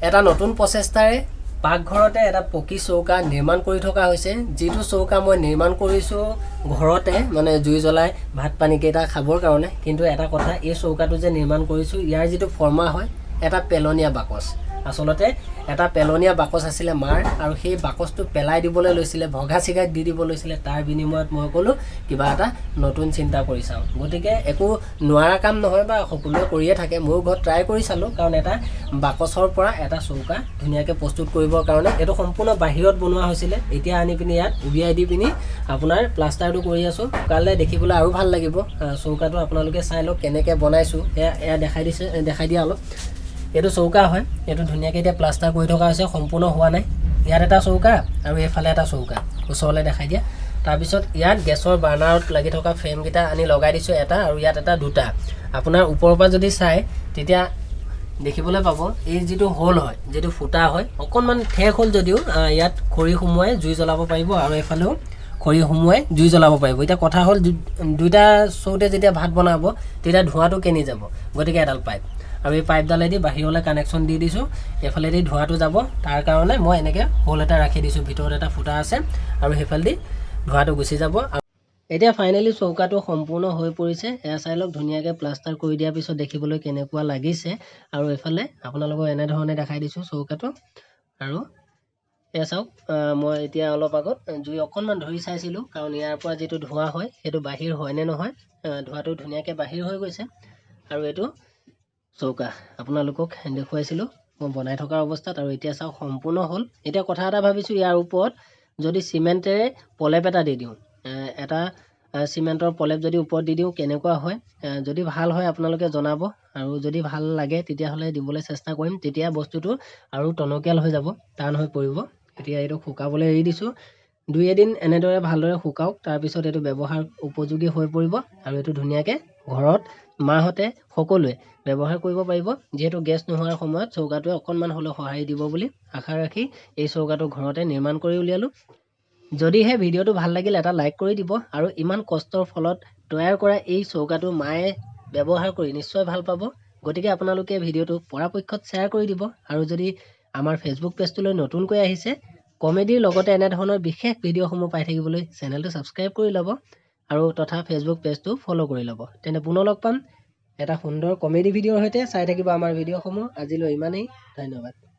এটা নতুন প্ৰচেষ্টাৰে পাকঘৰতে এটা পকী চৌকা নিৰ্মাণ কৰি থকা হৈছে। যিটো চৌকা মই নিৰ্মাণ কৰিছোঁ ঘৰতে, মানে জুই জ্বলাই ভাত পানীকেইটা খাবৰ কাৰণে। কিন্তু এটা কথা, এই চৌকাটো যে নিৰ্মাণ কৰিছোঁ, ইয়াৰ যিটো ফৰ্মা হয় এটা পেলনীয়া বাকচ। আচলতে এটা পেলনীয়া বাকচ আছিলে মাৰ, আৰু সেই বাকচটো পেলাই দিবলৈ লৈছিলে, ভগা চিগাত দি দিব লৈছিলে। তাৰ বিনিময়ত মই ক'লোঁ কিবা এটা নতুন চিন্তা কৰি চাওঁ। গতিকে একো নোৱাৰা কাম নহয়, বা সকলোৱে কৰিয়ে থাকে। ময়ো ঘৰত ট্ৰাই কৰি চালোঁ, কাৰণ এটা বাকচৰ পৰা এটা চৌকা ধুনীয়াকৈ প্ৰস্তুত কৰিবৰ কাৰণে এইটো সম্পূৰ্ণ বাহিৰত বনোৱা হৈছিলে। এতিয়া আনি পিনি ইয়াত উলিয়াই দি পিনি আপোনাৰ প্লাষ্টাৰটো কৰি আছোঁ। কাইলৈ দেখিবলৈ আৰু ভাল লাগিব। চৌকাটো আপোনালোকে চাই লওক কেনেকৈ বনাইছোঁ। এয়া দেখাই দিয়া অলপ। এইটো চৌকা হয়, এইটো ধুনীয়াকৈ এতিয়া প্লাষ্টাৰ কৰি থকা হৈছে, সম্পূৰ্ণ হোৱা নাই। ইয়াত এটা চৌকা আৰু এইফালে এটা চৌকা, ওচৰলৈ দেখাই দিয়া। তাৰপিছত ইয়াত গেছৰ বাৰ্ণাৰত লাগি থকা ফ্ৰেমকেইটা আনি লগাই দিছোঁ, এটা আৰু ইয়াত এটা দুটা। আপোনাৰ ওপৰৰ পৰা যদি চাই তেতিয়া দেখিবলৈ পাব এই যিটো হোল হয়, যিটো ফুটা হয়, অকণমান ঠেক হ'ল যদিও ইয়াত খৰি সুমুৱাই জুই জ্বলাব পাৰিব, আৰু এইফালেও খৰি সুমুৱাই জুই জ্বলাব পাৰিব। এতিয়া কথা হ'ল, দুইটা চৌতে যেতিয়া ভাত বনাব তেতিয়া ধোঁৱাটো কেনি যাব, গতিকে এডাল পাইপ, আৰু এই পাইপডালেদি বাহিৰলৈ কানেকশ্যন দি দিছোঁ। এইফালেদি ধোঁৱাটো যাব, তাৰ কাৰণে মই এনেকৈ হোল এটা ৰাখি দিছোঁ। ভিতৰত এটা ফুটা আছে, আৰু সেইফালেদি ধোঁৱাটো গুচি যাব। এতিয়া ফাইনেলি চৌকাটো সম্পূৰ্ণ হৈ পৰিছে। এয়া চাই লওক, ধুনীয়াকৈ প্লাষ্টাৰ কৰি দিয়াৰ পিছত দেখিবলৈ কেনেকুৱা লাগিছে। আৰু এইফালে আপোনালোকক এনেধৰণে দেখাই দিছোঁ চৌকাটো। আৰু এয়া চাওক, মই এতিয়া অলপ আগত জুই অকণমান ধৰি চাইছিলোঁ, কাৰণ ইয়াৰ পৰা যিটো ধোঁৱা হয় সেইটো বাহিৰ হয়নে নহয়। ধোঁৱাটো ধুনীয়াকৈ বাহিৰ হৈ গৈছে। আৰু এইটো চৌকা আপোনালোকক দেখুৱাইছিলোঁ মই বনাই থকা অৱস্থাত। আৰু এতিয়া চাওক সম্পূৰ্ণ হ'ল। এতিয়া কথা এটা ভাবিছোঁ, ইয়াৰ ওপৰত যদি চিমেণ্টেৰে প্ৰলেপ এটা দি দিওঁ, এটা চিমেণ্টৰ প্ৰলেপ যদি ওপৰত দি দিওঁ কেনেকুৱা হয়। যদি ভাল হয় আপোনালোকে জনাব, আৰু যদি ভাল লাগে তেতিয়াহ'লে দিবলৈ চেষ্টা কৰিম। তেতিয়া বস্তুটো আৰু টনকিয়াল হৈ যাব, টান হৈ পৰিব। এতিয়া এইটো শুকাবলৈ এৰি দিছোঁ। 2 এদিন এনেদৰে ভালদৰে শুকাওক, তাৰপিছত এইটো ব্যৱহাৰ উপযোগী হৈ পৰিব। আৰু এইটো ধুনীয়াকৈ ঘৰত মাহঁতে সকলোৱে ব্যৱহাৰ কৰিব পাৰিব। যিহেতু গেছ নোহোৱাৰ সময়ত চৌকাটোৱে অকণমান হ'লেও সঁহাৰি দিব বুলি আশা ৰাখি এই চৌকাটো ঘৰতে নিৰ্মাণ কৰি উলিয়ালোঁ। যদিহে ভিডিঅ'টো ভাল লাগিল এটা লাইক কৰি দিব, আৰু ইমান কষ্টৰ ফলত তৈয়াৰ কৰা এই চৌকাটো মায়ে ব্যৱহাৰ কৰি নিশ্চয় ভাল পাব। গতিকে আপোনালোকে ভিডিঅ'টো পৰাপক্ষত শ্বেয়াৰ কৰি দিব। আৰু যদি আমাৰ ফেচবুক পেজটোলৈ নতুনকৈ আহিছে, কমেডিৰ লগতে এনেধৰণৰ বিশেষ ভিডিঅ'সমূহ পাই থাকিবলৈ চেনেলটো ছাবস্ক্ৰাইব কৰি ল'ব, আৰু তথা ফেচবুক পেজটো ফ'ল' কৰি ল'ব। তেন্তে পুনৰ লগ পাম এটা সুন্দৰ কমেডি ভিডিঅ'ৰ সৈতে। চাই থাকিব আমাৰ ভিডিঅ'সমূহ। আজিলৈ ইমানেই, ধন্যবাদ।